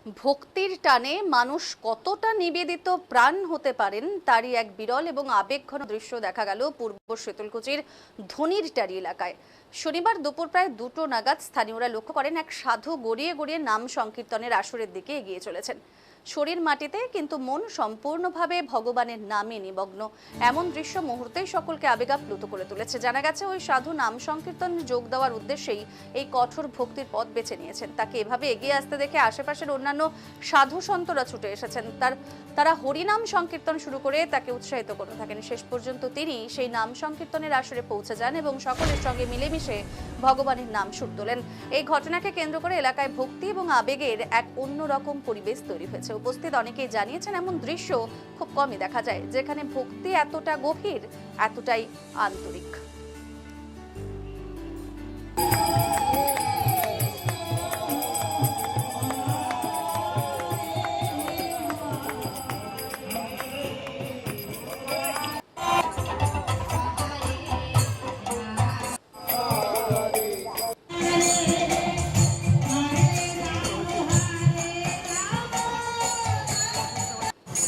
ভক্তির টানে মানুষ কতটা নিবেদিত প্রাণ হতে পারেন তারই এক বিরল এবং আবেগঘন দৃশ্য দেখা গেল পূর্ব শীতলকুচির ধনিরটারি এলাকায়। শনিবার দুপুর প্রায় 2টো নাগাদ স্থানীয়রা লক্ষ্য করেন এক সাধু গড়িয়ে গড়িয়ে নাম সংকীর্তনের আসরের দিকে এগিয়ে চলেছেন। শরীর মাটিতে কিন্তু মন সম্পূর্ণভাবে ভগবানের নামে নিমগ্ন। এমন দৃশ্য মুহূর্তেই সকলকে আবেগাপ্লুত করে তুলেছে। জানা গেছে ওই সাধু নাম সংকীর্তনে যোগ দেওয়ার উদ্দেশ্যেই এই কঠোর ভক্তির পথ বেছে নিয়েছেন। তাকে এভাবে এগিয়ে আসতে দেখে আশেপাশের অন্যান্য সাধু সন্তরা ছুটে এসেছেন। তারা হরিনাম সংকীর্তন শুরু করে তাকে উৎসাহিত করতে থাকেন। শেষ পর্যন্ত তিনি সেই নাম সংকীর্তনের আসরে পৌঁছে যান এবং সকলের সঙ্গে মিলেমিশে ভগবানের নাম সুর তোলেন। এই ঘটনাকে কেন্দ্র করে এলাকায় ভক্তি এবং আবেগের এক অন্যরকম পরিবেশ তৈরি হয়েছে। উপস্থিত অনেকেই জানিয়েছেন এমন দৃশ্য খুব কমই দেখা যায়, যেখানে ভক্তি এতটা গভীর, এতটাই আন্তরিক।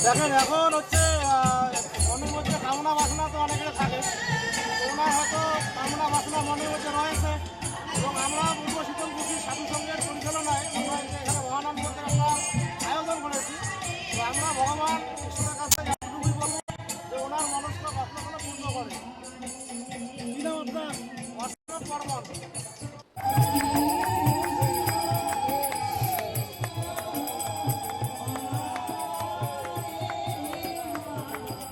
দেখেন, এখন হচ্ছে মনের মধ্যে কামনা বাসনা তো অনেকের থাকে। ওনার হয়তো কামনা বাসনা মনের মধ্যে রয়েছে এবং আমরা পূর্ব শীতলকুচি সাধু সংঘের পরিচালনায় আমরা এখানে মহানাম যজ্ঞের আমরা আয়োজন করেছি। তো আমরা ভগবান ঈশ্বরের কাছে এতটুকুই বলবো যে ওনার মনস্ক বাসনাগুলো পূর্ণ করে। কি নাম আপনার?